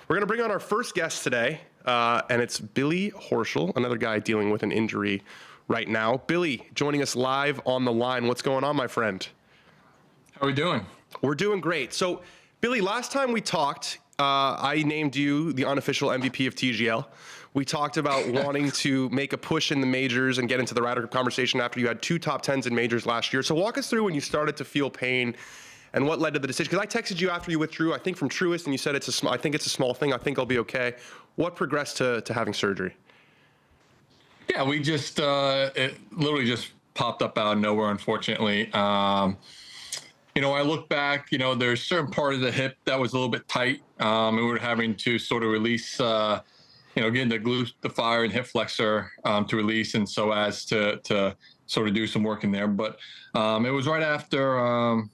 We're going to bring on our first guest today, and it's Billy Horschel, another guy dealing with an injury right now. Billy, joining us live on the line. What's going on, my friend? How are we doing? We're doing great. So, Billy, last time we talked, I named you the unofficial MVP of TGL. We talked about wanting to make a push in the majors and get into the Ryder Cup conversation after you had 2 top 10s in majors last year. So walk us through when you started to feel pain and what led to the decision. Because I texted you after you withdrew, I think from Truist, and you said I think it's a small thing. I think I'll be okay. What progressed to having surgery? Yeah, we just it literally just popped up out of nowhere, unfortunately. I look back, there's certain part of the hip that was a little bit tight. And we were having to sort of release, getting the glute, the fire and hip flexor to release, and so as to sort of do some work in there. But it was right after,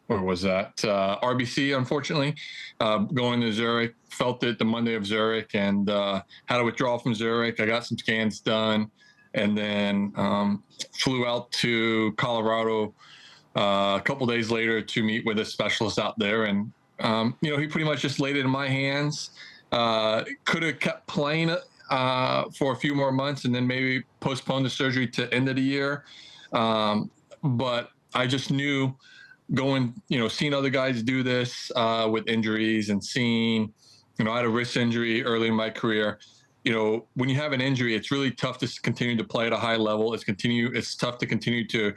where was that? RBC, unfortunately, going to Zurich, felt it the Monday of Zurich, and had to withdraw from Zurich. I got some scans done, and then flew out to Colorado a couple days later to meet with a specialist out there. And, he pretty much just laid it in my hands. Could have kept playing for a few more months and then maybe postponed the surgery to end of the year. But I just knew going, seeing other guys do this with injuries and seeing, I had a wrist injury early in my career. When you have an injury, it's really tough to continue to play at a high level. It's tough to continue to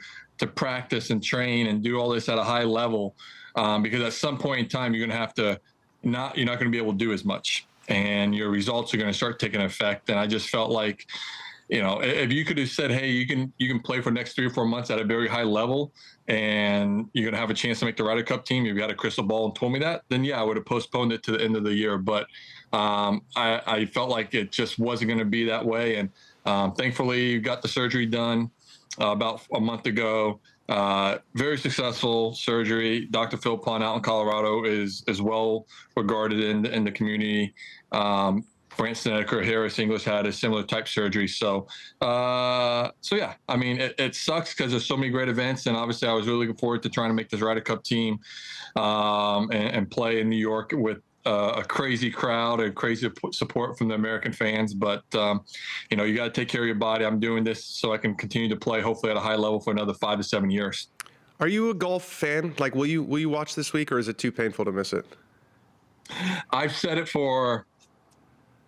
practice and train and do all this at a high level because at some point in time, you're not going to be able to do as much, and your results are going to start taking effect. And I just felt like, if you could have said, hey, you can play for the next 3 or 4 months at a very high level and you're going to have a chance to make the Ryder Cup team, if you had a crystal ball and told me that, then yeah, I would have postponed it to the end of the year. But I felt like it just wasn't going to be that way. And thankfully got the surgery done about a month ago. Very successful surgery. Dr. Phil Pond out in Colorado is well regarded in the community. Branson Snedeker, Harris English had a similar type surgery. So yeah, I mean, it sucks because there's so many great events, and obviously I was really looking forward to trying to make this Ryder Cup team and play in New York with a crazy crowd and crazy support from the American fans. But you got to take care of your body. I'm doing this so I can continue to play, hopefully at a high level for another 5 to 7 years. Are you a golf fan? Like, will you watch this week, or is it too painful to miss it? I've said it for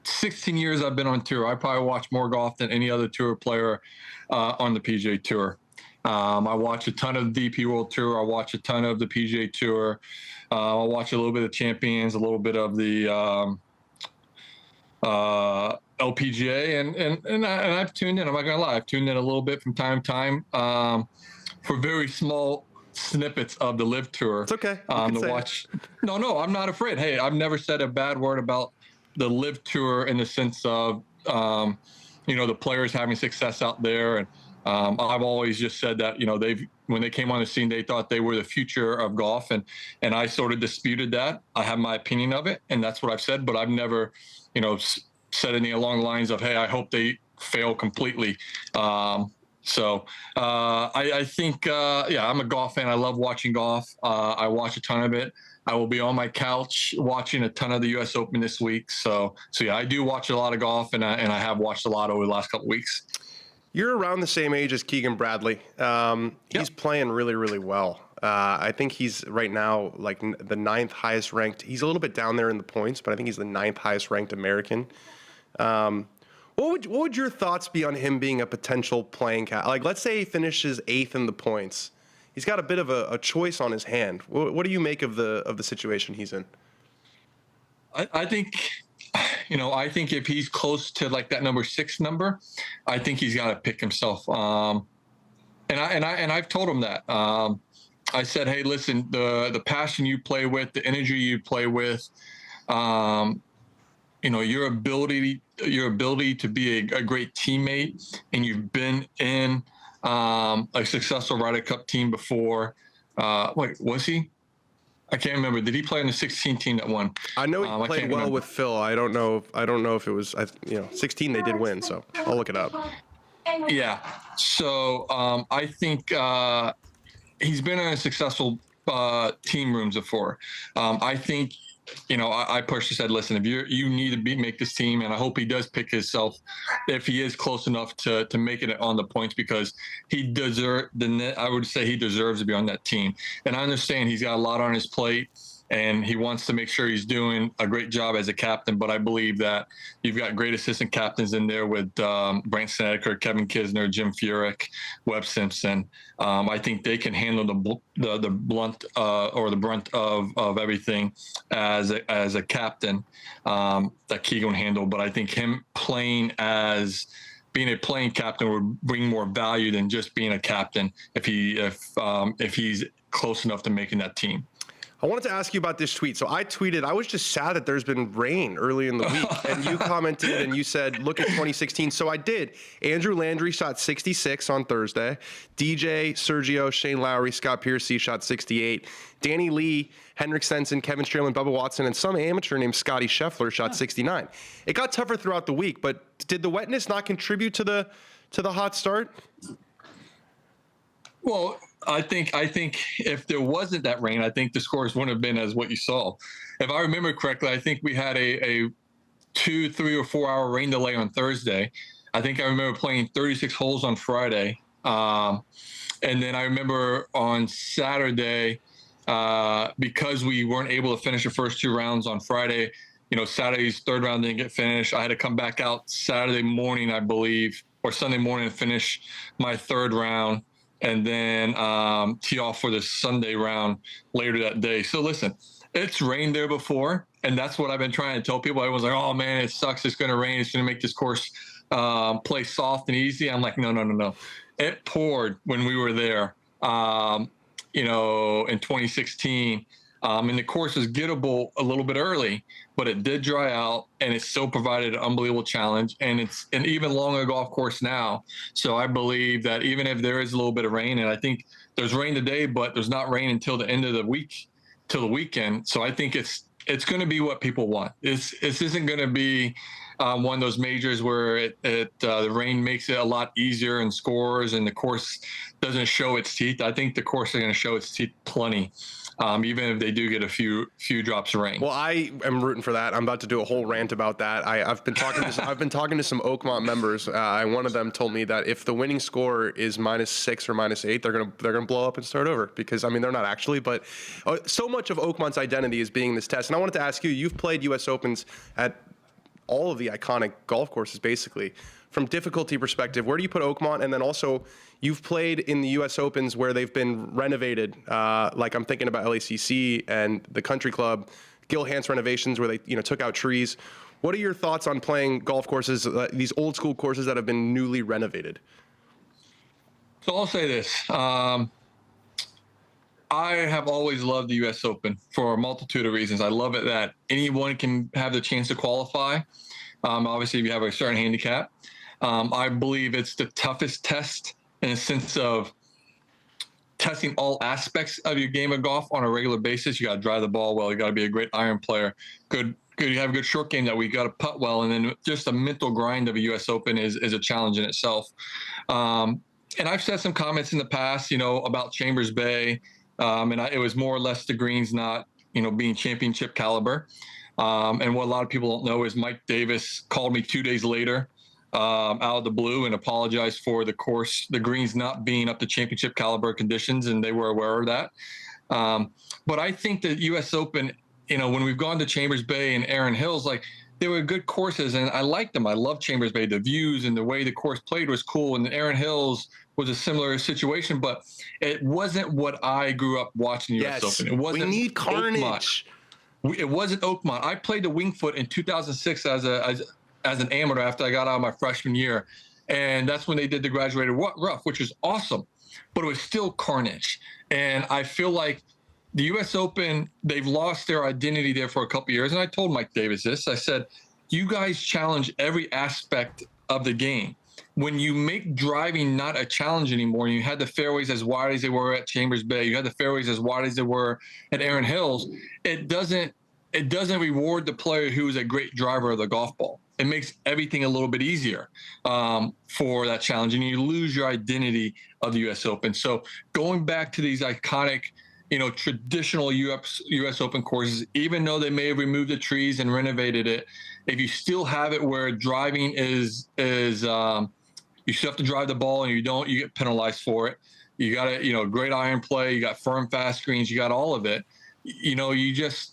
16 years I've been on tour. I probably watch more golf than any other tour player on the PGA Tour. I watch a ton of the DP World Tour. I watch a ton of the PGA Tour. I watch a little bit of Champions, a little bit of the LPGA, and I've tuned in. I'm not gonna lie, I've tuned in a little bit from time to time for very small snippets of the Live Tour. It's okay. To watch. No, I'm not afraid. Hey, I've never said a bad word about the Live Tour in the sense of, the players having success out there. And I've always just said that, when they came on the scene, they thought they were the future of golf. And I sort of disputed that. I have my opinion of it, and that's what I've said, but I've never, said anything along the lines of, hey, I hope they fail completely. I think, I'm a golf fan. I love watching golf. I watch a ton of it. I will be on my couch watching a ton of the U.S. Open this week. So yeah, I do watch a lot of golf, and I have watched a lot over the last couple of weeks. You're around the same age as Keegan Bradley. He's playing really, really well. I think he's right now like the 9th highest ranked. He's a little bit down there in the points, but I think he's the 9th highest ranked American. What would your thoughts be on him being a potential playing cat? Like, let's say he finishes 8th in the points. He's got a bit of a choice on his hand. What do you make of the situation he's in? I think, I think if he's close to like that number 6 number, I think he's got to pick himself. And I've told him that. I said, hey, listen, the passion you play with, the energy you play with, your ability to be a great teammate, and you've been in a successful Ryder Cup team before. Wait, was he? I can't remember. Did he play on the 16 team that won? I know he played well with Phil. I don't know if it was 16. They did win, so I'll look it up. Yeah. So I think he's been in a successful team rooms before. I think I personally said, listen, if you need to make this team, and I hope he does pick himself if he is close enough to making it on the points, because I would say he deserves to be on that team. And I understand he's got a lot on his plate, and he wants to make sure he's doing a great job as a captain. But I believe that you've got great assistant captains in there with Brant Snedeker, Kevin Kisner, Jim Furyk, Webb Simpson. I think they can handle the brunt of everything as a captain that Keegan handled. But I think him being a playing captain would bring more value than just being a captain if he's close enough to making that team. I wanted to ask you about this tweet. So I tweeted, I was just sad that there's been rain early in the week. And you commented and you said, look at 2016. So I did. Andrew Landry shot 66 on Thursday. DJ, Sergio, Shane Lowry, Scott Piercy shot 68. Danny Lee, Henrik Stenson, Kevin Streelman, Bubba Watson, and some amateur named Scotty Scheffler shot 69. It got tougher throughout the week, but did the wetness not contribute to the hot start? Well, I think if there wasn't that rain, I think the scores wouldn't have been as what you saw. If I remember correctly, I think we had a 2, 3, or 4 hour rain delay on Thursday. I think I remember playing 36 holes on Friday. And then I remember on Saturday, because we weren't able to finish the first 2 rounds on Friday, Saturday's third round didn't get finished. I had to come back out Saturday morning, I believe, or Sunday morning and finish my third round, and then tee off for the Sunday round later that day. So listen, it's rained there before, and that's what I've been trying to tell people. Everyone's like, oh man, it sucks, it's going to rain, it's going to make this course play soft and easy. I'm like, no. It poured when we were there, in 2016. And the course was gettable a little bit early, but it did dry out, and it still provided an unbelievable challenge. And it's an even longer golf course now. So I believe that even if there is a little bit of rain, and I think there's rain today, but there's not rain until the end of the week, till the weekend. So I think it's going to be what people want. This isn't going to be one of those majors where the rain makes it a lot easier in scores and the course doesn't show its teeth. I think the course is going to show its teeth plenty. Even if they do get a few drops of rain. Well, I am rooting for that. I'm about to do a whole rant about that. I've been talking to some Oakmont members. One of them told me that if the winning score is -6 or -8, they're gonna blow up and start over, because they're not actually, but so much of Oakmont's identity is being this test. And I wanted to ask you, you've played U.S. Opens at all of the iconic golf courses, basically. From difficulty perspective, where do you put Oakmont? And then also, you've played in the U.S. Opens where they've been renovated, like I'm thinking about LACC and the Country Club, Gil Hanse renovations where they took out trees. What are your thoughts on playing golf courses, these old school courses that have been newly renovated? So I'll say this. I have always loved the U.S. Open for a multitude of reasons. I love it that anyone can have the chance to qualify. Obviously, if you have a certain handicap. I believe it's the toughest test in the sense of testing all aspects of your game of golf on a regular basis. You got to drive the ball well. You got to be a great iron player. Good. You have a good short game that we got to putt well. And then just a mental grind of a U.S. Open is a challenge in itself. And I've said some comments in the past, about Chambers Bay. It was more or less the greens not, being championship caliber. And what a lot of people don't know is Mike Davis called me 2 days later out of the blue and apologized for the greens not being up to championship caliber conditions, and they were aware of that. But I think that U.S. Open, when we've gone to Chambers Bay and Erin Hills, they were good courses, and I liked them. I loved Chambers Bay. The views and the way the course played was cool, and Erin Hills was a similar situation, but it wasn't what I grew up watching U.S. Open. It wasn't. We need carnage. Oakmont. It wasn't Oakmont. I played the Winged Foot in 2006 as an amateur after I got out of my freshman year. And that's when they did the graduated rough, which is awesome, but it was still carnage. And I feel like the U.S. Open, they've lost their identity there for a couple of years. And I told Mike Davis this. I said, you guys challenge every aspect of the game. When you make driving not a challenge anymore, you had the fairways as wide as they were at Chambers Bay, you had the fairways as wide as they were at Erin Hills, it doesn't reward the player who is a great driver of the golf ball. It makes everything a little bit easier for that challenge, and you lose your identity of the U.S. Open. So going back to these iconic traditional US Open courses, even though they may have removed the trees and renovated it, if you still have it where driving is you still have to drive the ball, and you don't, you get penalized for it. You got great iron play, you got firm, fast greens, you got all of it.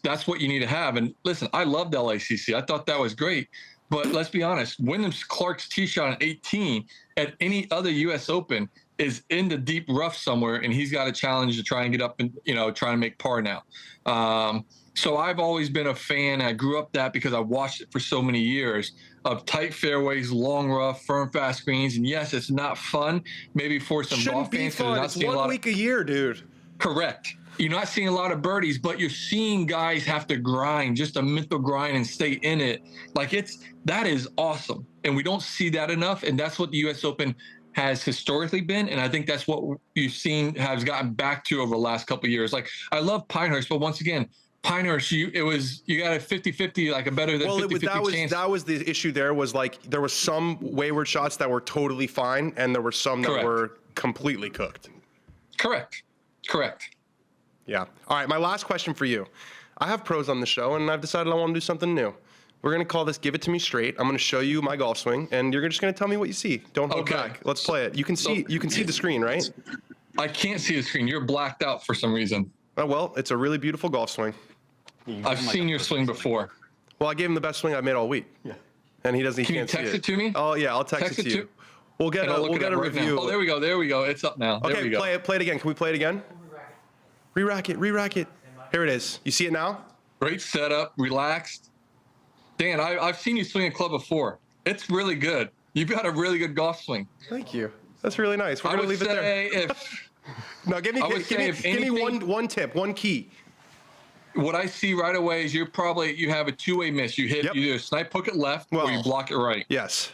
That's what you need to have. And listen, I loved LACC. I thought that was great. But let's be honest, Wyndham Clark's tee shot on 18 at any other U.S. Open is in the deep rough somewhere, and he's got a challenge to try and get up and, try and make par now. So I've always been a fan. I grew up that because I watched it for so many years of tight fairways, long rough, firm, fast greens. And yes, it's not fun. Maybe for some golf fans, it's 1 week a year, dude. Correct. You're not seeing a lot of birdies, but you're seeing guys have to grind, just a mental grind and stay in it. That is awesome. And we don't see that enough. And that's what the U.S. Open has historically been. And I think that's what you've seen has gotten back to over the last couple of years. I love Pinehurst, but once again, Pinehurst, you got a 50-50, like a better than 50-50 chance. That was the issue there was there was some wayward shots that were totally fine, and there were some that were completely cooked. Correct. Yeah. All right, my last question for you. I have pros on the show, and I've decided I want to do something new. We're going to call this Give It To Me Straight. I'm going to show you my golf swing, and you're just going to tell me what you see. Don't hold back. Let's play it. You can see the screen, right? I can't see the screen. You're blacked out for some reason. Oh, well, it's a really beautiful golf swing. I've seen your swing before. Well, I gave him the best swing I've made all week. Yeah. And he doesn't. Can you text it to me? Oh yeah, I'll text it to you. We'll get a review. Oh, there we go. It's up now. Okay, play it again. Can we play it again? Re-rack it. Here it is. You see it now? Great setup, relaxed. Dan, I've seen you swing a club before. It's really good. You've got a really good golf swing. Thank you. That's really nice. We're gonna leave it there. No, give me one tip, one key. What I see right away is you have a two-way miss. You hit either snipe hook it left or you block it right. Yes.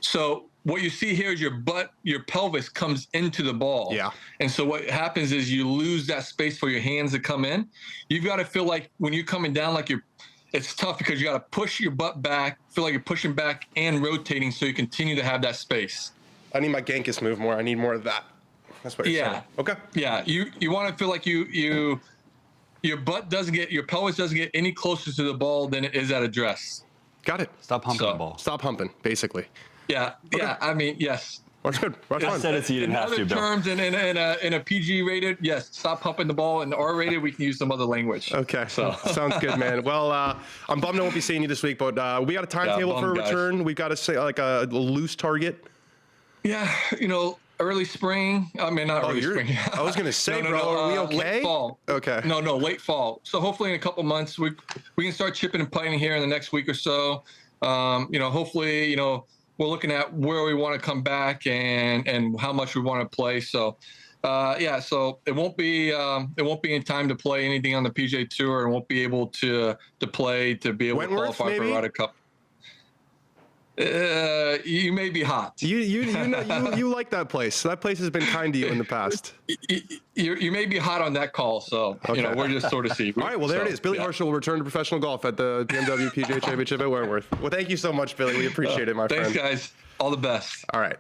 So what you see here is your pelvis comes into the ball. Yeah. And so what happens is you lose that space for your hands to come in. You've got to feel like when you're coming down, it's tough because you got to push your butt back, feel like you're pushing back and rotating so you continue to have that space. I need my Genghis move more. I need more of that. That's what you're saying. Okay. Yeah. You want to feel like your pelvis doesn't get any closer to the ball than it is at address. Got it. Stop humping the ball. Stop humping, basically. Yeah. Okay. Yeah. I mean, yes. That's good. I said it so you didn't have to. In other terms, in a PG rated, yes, stop pumping the ball. In the R rated, we can use some other language. Okay. So sounds good, man. Well, I'm bummed I won't be seeing you this week, but we got a timetable for a return. We've got to say a loose target. Yeah. Early spring. I mean, not early spring. I was going to say, bro, are we okay? Late fall. Okay. No, late fall. So hopefully in a couple months, we can start chipping and putting here in the next week or so. Hopefully, we're looking at where we want to come back and how much we want to play. So, so it won't be in time to play anything on the PGA Tour, and won't be able to play to be able Wentworth, to qualify for Ryder Cup. You may be hot. You like that place. That place has been kind to you in the past. You may be hot on that call, so we're just sort of see. All right, well there it is. Billy Horschel will return to professional golf at the BMW PGA Championship at Wentworth. Well, thank you so much, Billy. We appreciate it, my friend. Thanks, guys. All the best. All right.